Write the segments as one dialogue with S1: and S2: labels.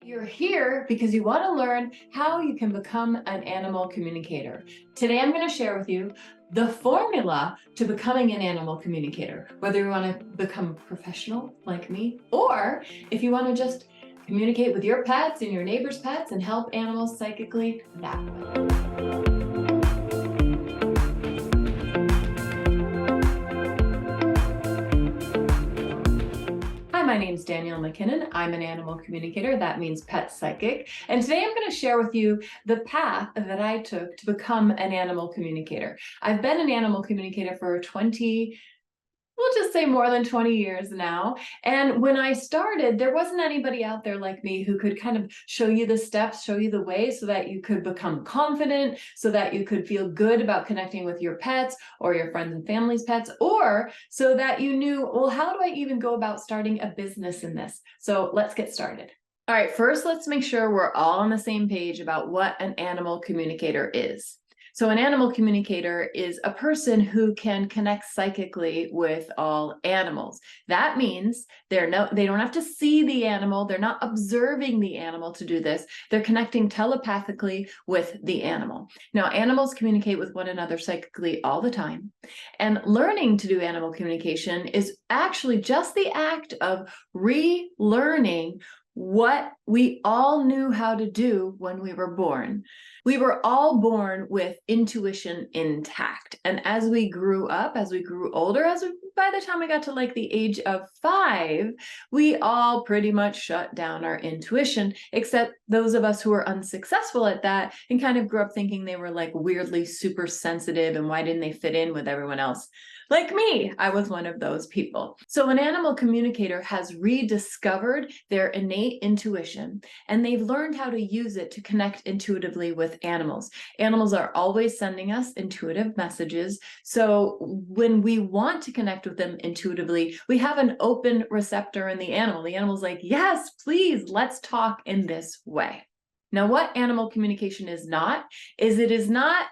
S1: You're here because you want to learn how you can become an animal communicator. Today, I'm going to share with you the formula to becoming an animal communicator, whether you want to become professional like me, or if you want to just communicate with your pets and your neighbor's pets and help animals psychically that way. Hi, my name's Danielle McKinnon. I'm an animal communicator. That means pet psychic. And today I'm going to share with you the path that I took to become an animal communicator. I've been an animal communicator for we'll just say more than 20 years now. And when I started, there wasn't anybody out there like me who could kind of show you the steps, show you the way so that you could become confident, so that you could feel good about connecting with your pets or your friends and family's pets, or so that you knew, well, how do I even go about starting a business in this? So let's get started. All right, first, let's make sure we're all on the same page about what an animal communicator is. So an animal communicator is a person who can connect psychically with all animals. That means they don't have to see the animal. They're not observing the animal to do this. They're connecting telepathically with the animal. Now, animals communicate with one another psychically all the time. And learning to do animal communication is actually just the act of relearning what we all knew how to do when we were born. We were all born with intuition intact. And as we grew up, as we grew older, by the time we got to like the age of 5, we all pretty much shut down our intuition, except those of us who were unsuccessful at that and kind of grew up thinking they were like weirdly super sensitive and why didn't they fit in with everyone else? Like me, I was one of those people. So an animal communicator has rediscovered their innate intuition, and they've learned how to use it to connect intuitively with animals. Animals are always sending us intuitive messages. So when we want to connect with them intuitively, we have an open receptor in the animal. The animal's like, yes, please, let's talk in this way. Now, what animal communication is not, it is not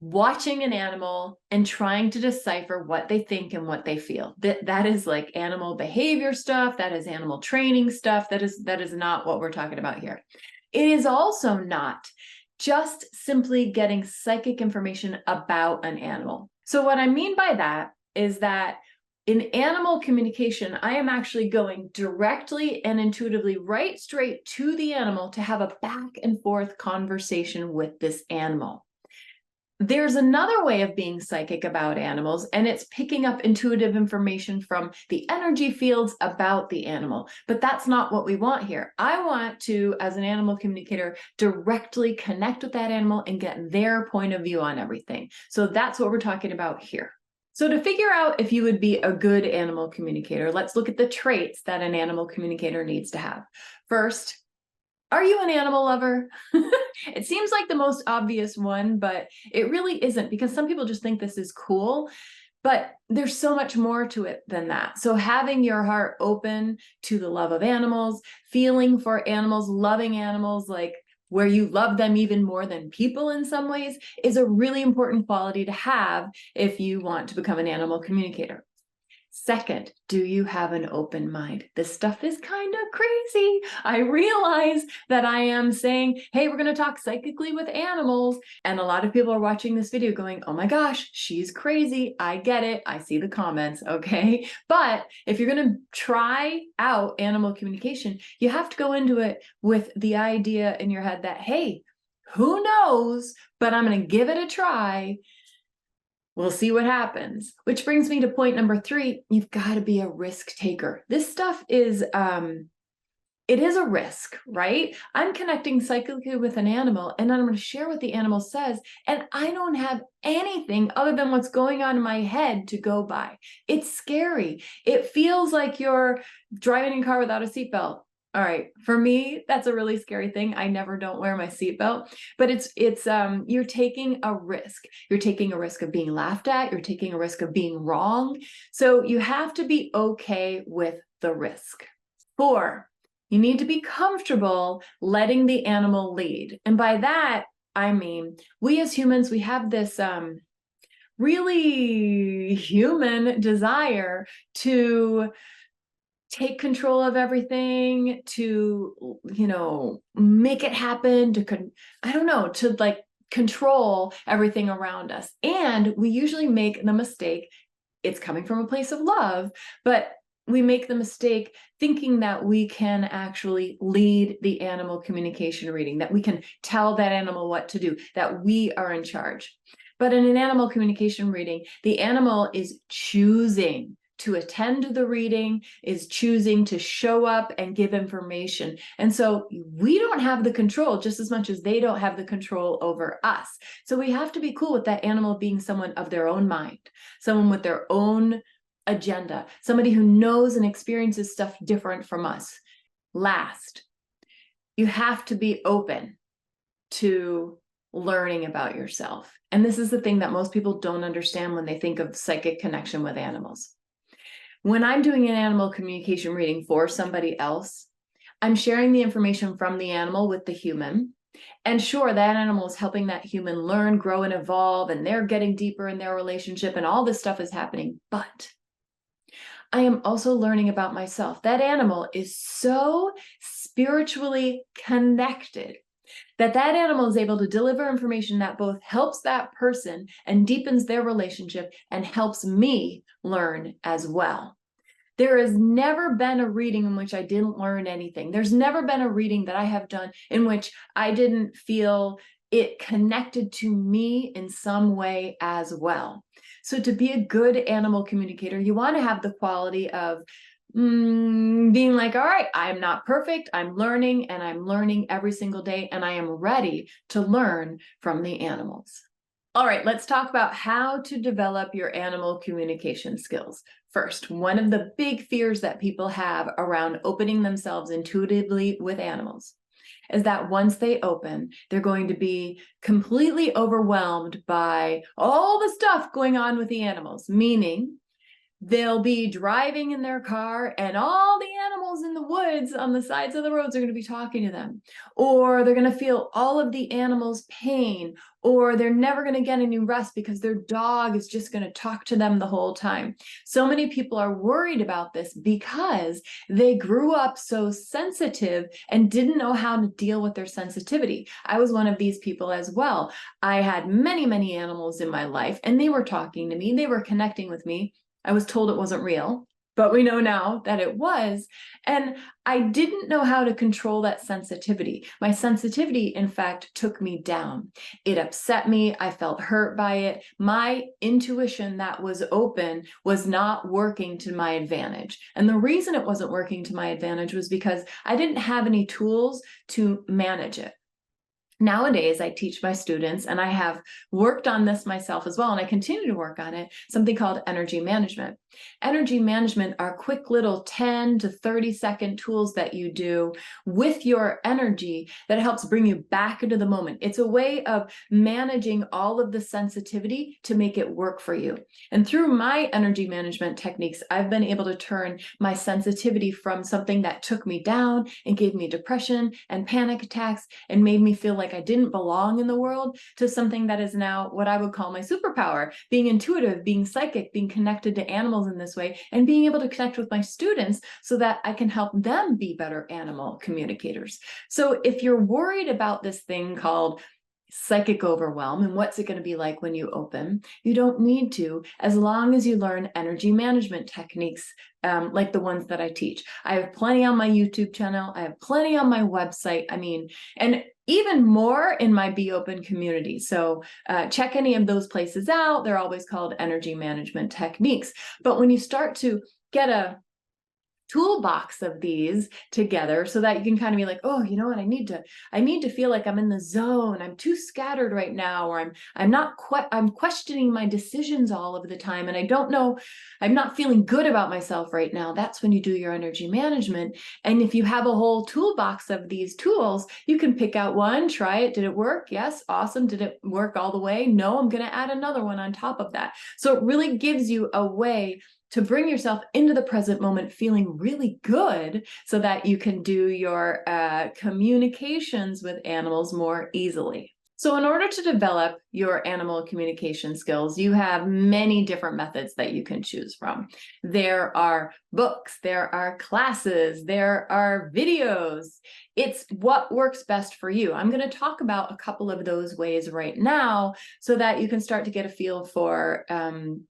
S1: watching an animal and trying to decipher what they think and what they feel. That is like animal behavior stuff. That is animal training stuff. That is not what we're talking about here. It is also not just simply getting psychic information about an animal. So what I mean by that is that in animal communication, I am actually going directly and intuitively right straight to the animal to have a back and forth conversation with this animal. There's another way of being psychic about animals, and it's picking up intuitive information from the energy fields about the animal. But that's not what we want here. I want to, as an animal communicator, directly connect with that animal and get their point of view on everything. So that's what we're talking about here. So to figure out if you would be a good animal communicator, let's look at the traits that an animal communicator needs to have. First, are you an animal lover? It seems like the most obvious one, but it really isn't, because some people just think this is cool, but there's so much more to it than that. So having your heart open to the love of animals, feeling for animals, loving animals, like where you love them even more than people in some ways, is a really important quality to have if you want to become an animal communicator. Second, do you have an open mind? This stuff is kind of crazy. I realize that I am saying, hey, we're going to talk psychically with animals. And a lot of people are watching this video going, oh my gosh, she's crazy. I get it. I see the comments. Okay. But if you're going to try out animal communication, you have to go into it with the idea in your head that, hey, who knows, but I'm going to give it a try. We'll see what happens. Which brings me to point number 3. You've got to be a risk taker. This stuff is, it is a risk, right? I'm connecting psychically with an animal, and I'm going to share what the animal says, and I don't have anything other than what's going on in my head to go by. It's scary. It feels like you're driving in a car without a seatbelt. All right, for me, that's a really scary thing. I never don't wear my seatbelt, but it's you're taking a risk. You're taking a risk of being laughed at. You're taking a risk of being wrong. So you have to be okay with the risk. 4, you need to be comfortable letting the animal lead. And by that, I mean, we as humans, we have this really human desire to take control of everything, to, make it happen, I don't know, to like control everything around us. And we usually make the mistake, it's coming from a place of love, but we make the mistake thinking that we can actually lead the animal communication reading, that we can tell that animal what to do, that we are in charge. But in an animal communication reading, the animal is choosing to attend to the reading, is choosing to show up and give information. And so we don't have the control just as much as they don't have the control over us. So we have to be cool with that animal being someone of their own mind, someone with their own agenda, somebody who knows and experiences stuff different from us. Last, you have to be open to learning about yourself. And this is the thing that most people don't understand when they think of psychic connection with animals. When I'm doing an animal communication reading for somebody else, I'm sharing the information from the animal with the human. And sure, that animal is helping that human learn, grow, and evolve, and they're getting deeper in their relationship, and all this stuff is happening. But I am also learning about myself. That animal is so spiritually connected that animal is able to deliver information that both helps that person and deepens their relationship and helps me learn as well. There has never been a reading in which I didn't learn anything. There's never been a reading that I have done in which I didn't feel it connected to me in some way as well. So to be a good animal communicator, you want to have the quality of being like, all right, I'm not perfect. I'm learning, and I'm learning every single day, and I am ready to learn from the animals. All right, let's talk about how to develop your animal communication skills. First, one of the big fears that people have around opening themselves intuitively with animals is that once they open, they're going to be completely overwhelmed by all the stuff going on with the animals, meaning they'll be driving in their car and all the animals in the woods on the sides of the roads are going to be talking to them, or they're going to feel all of the animals' pain, or they're never going to get any rest because their dog is just going to talk to them the whole time. So many people are worried about this because they grew up so sensitive and didn't know how to deal with their sensitivity. I was one of these people as well. I had many, many animals in my life, and they were talking to me, they were connecting with me. I was told it wasn't real, but we know now that it was. And I didn't know how to control that sensitivity. My sensitivity, in fact, took me down. It upset me. I felt hurt by it. My intuition that was open was not working to my advantage. And the reason it wasn't working to my advantage was because I didn't have any tools to manage it. Nowadays, I teach my students, and I have worked on this myself as well, and I continue to work on it, something called energy management. Energy management are quick little 10 to 30-second tools that you do with your energy that helps bring you back into the moment. It's a way of managing all of the sensitivity to make it work for you. And through my energy management techniques, I've been able to turn my sensitivity from something that took me down and gave me depression and panic attacks and made me feel like I didn't belong in the world to something that is now what I would call my superpower, being intuitive, being psychic, being connected to animals in this way, and being able to connect with my students so that I can help them be better animal communicators. So if you're worried about this thing called psychic overwhelm and what's it going to be like when you open, you don't need to, as long as you learn energy management techniques like the ones that I teach. I have plenty on my YouTube channel. I have plenty on my website. And even more in my Be Open community. So check any of those places out. They're always called energy management techniques. But when you start to get a toolbox of these together so that you can kind of be like, oh, you know what, I need to feel like I'm in the zone. I'm too scattered right now, or I'm questioning my decisions all of the time, and I don't know, I'm not feeling good about myself right now. That's when you do your energy management. And if you have a whole toolbox of these tools, you can pick out one, try it. Did it work? Yes. Awesome. Did it work all the way? No, I'm going to add another one on top of that. So it really gives you a way to bring yourself into the present moment feeling really good so that you can do your communications with animals more easily. So in order to develop your animal communication skills, you have many different methods that you can choose from. There are books, there are classes, there are videos. It's what works best for you. I'm going to talk about a couple of those ways right now so that you can start to get a feel for kind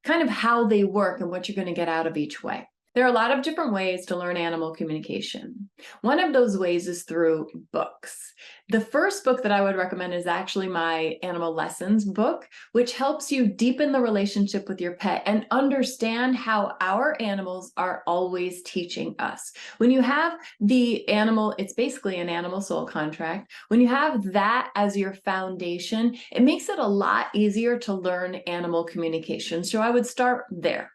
S1: of how they work and what you're going to get out of each way. There are a lot of different ways to learn animal communication. One of those ways is through books. The first book that I would recommend is actually my Animal Lessons book, which helps you deepen the relationship with your pet and understand how our animals are always teaching us. When you have the animal, it's basically an animal soul contract. When you have that as your foundation, it makes it a lot easier to learn animal communication. So I would start there.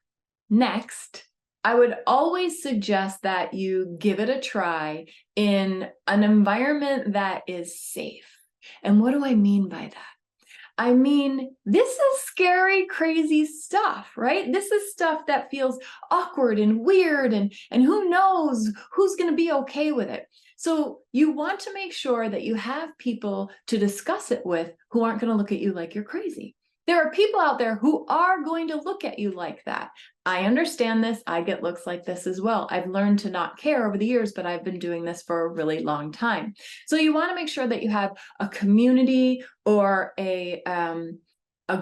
S1: Next, I would always suggest that you give it a try in an environment that is safe. And what do I mean by that? I mean, this is scary, crazy stuff, right? This is stuff that feels awkward and weird, and who knows who's going to be okay with it. So you want to make sure that you have people to discuss it with who aren't going to look at you like you're crazy. There are people out there who are going to look at you like that. I understand this. I get looks like this as well. I've learned to not care over the years, but I've been doing this for a really long time. So you want to make sure that you have a community or a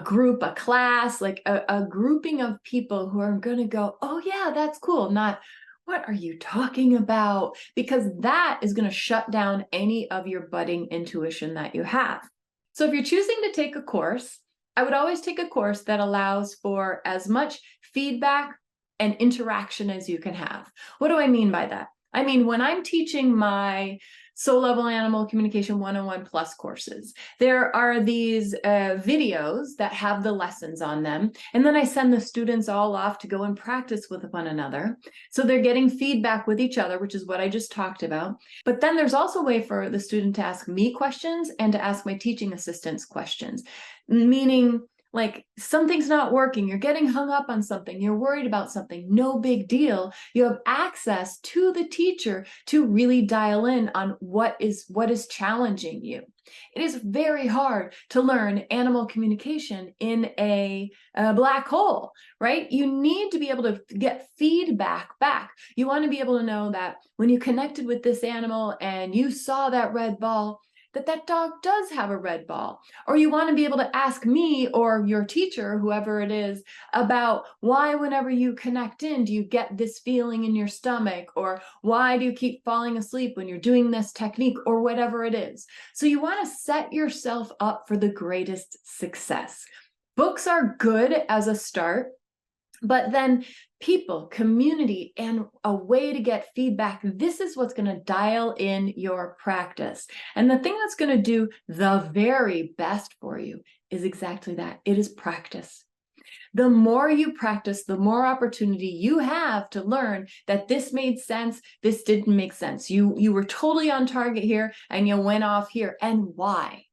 S1: group, a class, like a grouping of people who are going to go, oh yeah, that's cool. Not, what are you talking about? Because that is going to shut down any of your budding intuition that you have. So if you're choosing to take a course, I would always take a course that allows for as much feedback and interaction as you can have. What do I mean by that? I mean, when I'm teaching my Soul Level Animal Communication 101 Plus courses, there are these videos that have the lessons on them. And then I send the students all off to go and practice with one another. So they're getting feedback with each other, which is what I just talked about. But then there's also a way for the student to ask me questions and to ask my teaching assistants questions, meaning like something's not working, you're getting hung up on something, you're worried about something, no big deal. You have access to the teacher to really dial in on what is challenging you. It is very hard to learn animal communication in a black hole, right? You need to be able to get feedback back. You want to be able to know that when you connected with this animal and you saw that red ball, that dog does have a red ball. Or you want to be able to ask me or your teacher, whoever it is, about why whenever you connect in, do you get this feeling in your stomach? Or why do you keep falling asleep when you're doing this technique, or whatever it is? So you want to set yourself up for the greatest success. Books are good as a start, but then people, community, and a way to get feedback, this is what's going to dial in your practice. And the thing that's going to do the very best for you is exactly that. It is practice. The more you practice, the more opportunity you have to learn that this made sense, this didn't make sense. You were totally on target here and you went off here. And why?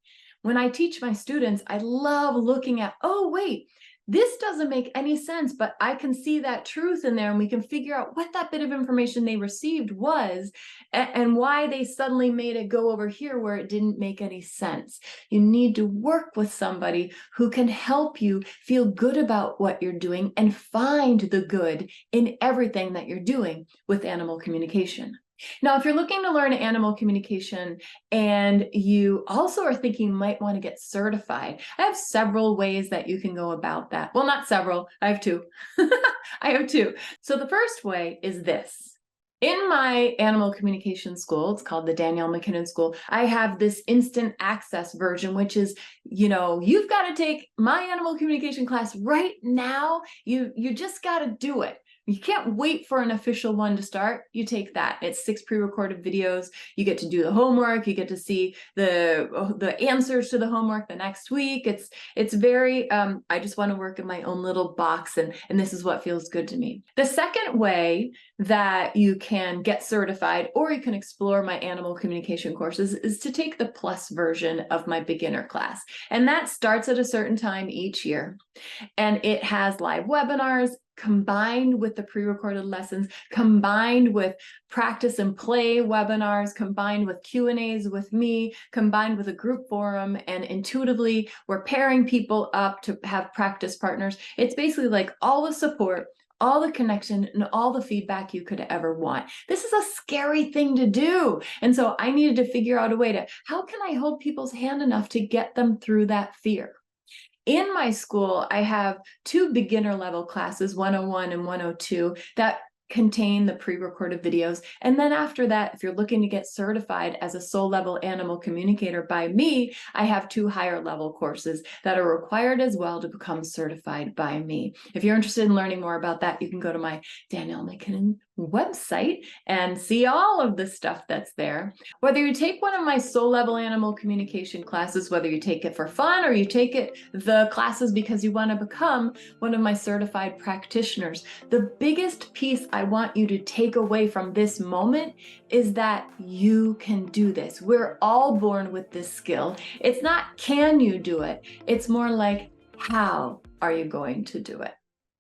S1: When I teach my students, I love looking at, oh, wait, this doesn't make any sense, but I can see that truth in there, and we can figure out what that bit of information they received was and why they suddenly made it go over here where it didn't make any sense. You need to work with somebody who can help you feel good about what you're doing and find the good in everything that you're doing with animal communication. Now, if you're looking to learn animal communication and you also are thinking you might want to get certified, I have several ways that you can go about that. Well, not several, I have two. I have two. So the first way is this. In my animal communication school, it's called the Danielle McKinnon School, I have this instant access version, which is, you've got to take my animal communication class right now. You just got to do it. You can't wait for an official one to start. You take that. It's 6 pre-recorded videos. You get to do the homework. You get to see the answers to the homework the next week. It's very, I just want to work in my own little box, and this is what feels good to me. The second way that you can get certified, or you can explore my animal communication courses, is to take the plus version of my beginner class. And that starts at a certain time each year. And it has live webinars, combined with the pre-recorded lessons, combined with practice and play webinars, combined with Q&As with me, combined with a group forum, and intuitively we're pairing people up to have practice partners. It's basically like all the support, all the connection, and all the feedback you could ever want. This is a scary thing to do. And so I needed to figure out a way to, how can I hold people's hand enough to get them through that fear? In my school, I have 2 beginner level classes, 101 and 102, that contain the pre-recorded videos. And then after that, if you're looking to get certified as a soul level animal communicator by me, I have 2 higher level courses that are required as well to become certified by me. If you're interested in learning more about that, you can go to my Danielle McKinnon website and see all of the stuff that's there. Whether you take one of my soul level animal communication classes, whether you take it for fun or you take the classes because you want to become one of my certified practitioners, the biggest piece I want you to take away from this moment is that you can do this. We're all born with this skill. It's not, can you do it? It's more like, how are you going to do it?